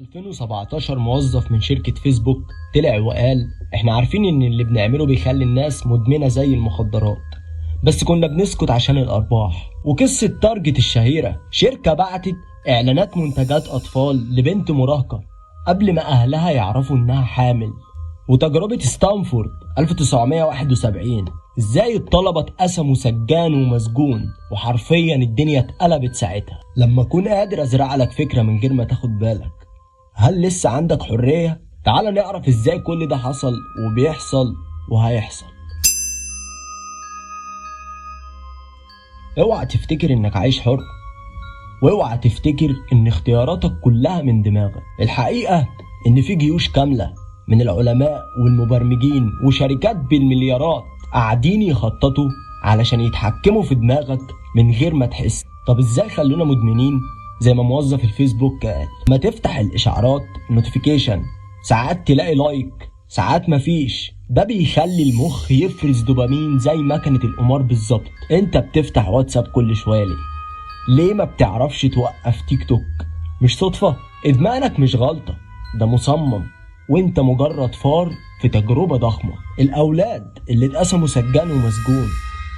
2017 موظف من شركة فيسبوك طلع وقال احنا عارفين ان اللي بنعمله بيخلي الناس مدمنة زي المخدرات، بس كنا بنسكت عشان الارباح. وقصة تارجت الشهيرة، شركة بعتت اعلانات منتجات اطفال لبنت مراهقة قبل ما اهلها يعرفوا انها حامل. وتجربة ستانفورد 1971، ازاي الطلبة اتقسموا سجان ومسجون، وحرفيا الدنيا اتقلبت ساعتها. لما اكون قادر ازرع لك فكرة من غير ما تاخد بالك، هل لسه عندك حرية؟ تعال نعرف ازاي كل ده حصل وبيحصل وهيحصل. اوعى تفتكر انك عايش حر، واوعى تفتكر ان اختياراتك كلها من دماغك. الحقيقة ان في جيوش كاملة من العلماء والمبرمجين وشركات بالمليارات قاعدين يخططوا علشان يتحكموا في دماغك من غير ما تحس. طب ازاي خلونا مدمنين زي ما موظف الفيسبوك قال؟ ما تفتح الاشعارات نوتيفيكيشن، ساعات تلاقي لايك ساعات مفيش. ده بيخلي المخ يفرز دوبامين زي مكنة القمار بالظبط. انت بتفتح واتساب كل شوية ليه ما بتعرفش توقف تيك توك؟ مش صدفة، ادمانك مش غلطة، ده مصمم، وانت مجرد فار في تجربة ضخمة. الاولاد اللي اتقسموا سجان ومسجون،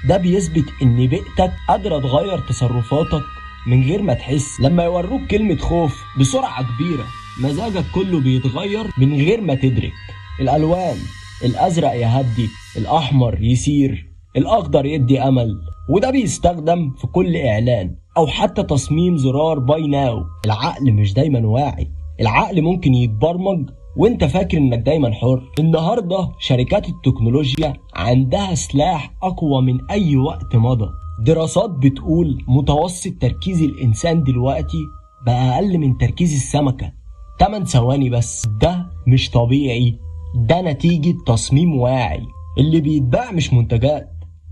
ده بيثبت ان بيئتك قادرة تغير تصرفاتك من غير ما تحس. لما يوروك كلمة خوف بسرعة كبيرة، مزاجك كله بيتغير من غير ما تدرك. الالوان، الازرق يهدي، الاحمر يثير، الاخضر يدي امل، وده بيستخدم في كل اعلان او حتى تصميم زرار باي ناو. العقل مش دايما واعي، العقل ممكن يتبرمج وانت فاكر انك دايما حر. النهاردة شركات التكنولوجيا عندها سلاح اقوى من اي وقت مضى. دراسات بتقول متوسط تركيز الانسان دلوقتي بقى اقل من تركيز السمكة 8 ثواني بس. ده مش طبيعي، ده نتيجة تصميم واعي. اللي بيتباع مش منتجات،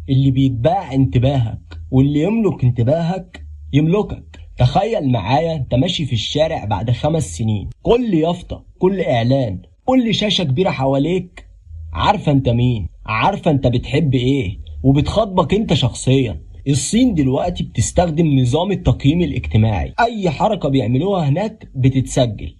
اللي بيتباع انتباهك، واللي يملك انتباهك يملكك. تخيل معايا انت ماشي في الشارع بعد 5 سنين، كل يافطة، كل اعلان، كل شاشة كبيرة حواليك عارفة انت مين، عارفة انت بتحب ايه، وبتخاطبك انت شخصيا. الصين دلوقتي بتستخدم نظام التقييم الاجتماعي، اي حركة بيعملوها هناك بتتسجل،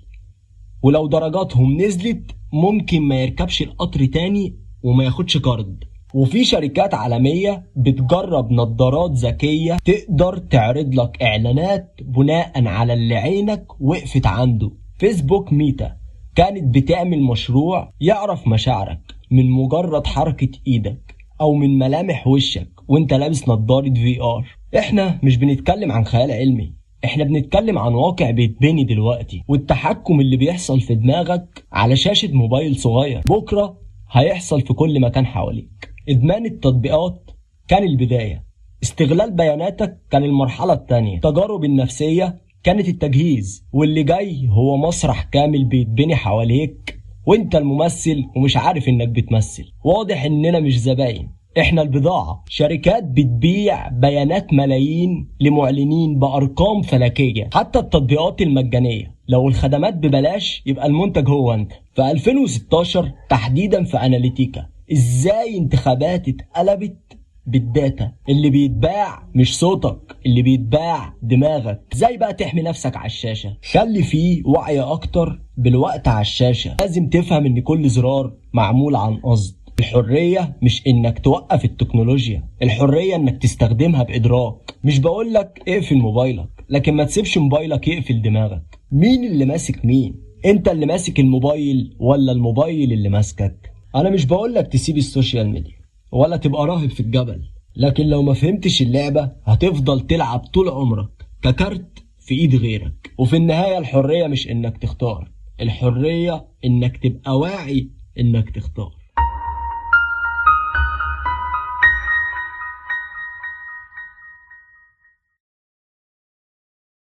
ولو درجاتهم نزلت ممكن ما يركبش القطر تاني وما ياخدش كارد. وفي شركات عالمية بتجرب نظارات ذكية تقدر تعرض لك اعلانات بناء على اللي عينك وقفت عنده. فيسبوك ميتا كانت بتعمل مشروع يعرف مشاعرك من مجرد حركة ايدك او من ملامح وشك وانت لابس نظارة VR. احنا مش بنتكلم عن خيال علمي، احنا بنتكلم عن واقع بيتبني دلوقتي، والتحكم اللي بيحصل في دماغك على شاشة موبايل صغير بكرة هيحصل في كل مكان حواليك. ادمان التطبيقات كان البداية، استغلال بياناتك كان المرحلة التانية، تجارب النفسية كانت التجهيز، واللي جاي هو مسرح كامل بيتبني حواليك وانت الممثل ومش عارف انك بتمثل. واضح اننا مش زباين، احنا البضاعة. شركات بتبيع بيانات ملايين لمعلنين بأرقام فلكية. حتى التطبيقات المجانية، لو الخدمات ببلاش يبقى المنتج هو انت. في 2016 تحديدا في أناليتيكا، ازاي انتخابات اتقلبت بالداتا. اللي بيتباع مش صوتك، اللي بيتباع دماغك. ازاي بقى تحمي نفسك على الشاشة؟ خلي فيه وعي اكتر بالوقت على الشاشة. لازم تفهم ان كل زرار معمول عن قصد. الحرية مش انك توقف التكنولوجيا، الحرية انك تستخدمها بإدراك. مش بقولك اقفل موبايلك، لكن ما تسيبش موبايلك يقفل دماغك. مين اللي ماسك مين؟ انت اللي ماسك الموبايل ولا الموبايل اللي ماسكك؟ انا مش بقولك تسيب السوشيال ميديا ولا تبقى راهب في الجبل، لكن لو ما فهمتش اللعبة هتفضل تلعب طول عمرك ككارت في ايد غيرك. وفي النهاية الحرية مش انك تختار، الحرية انك تبقى واعي انك تختار.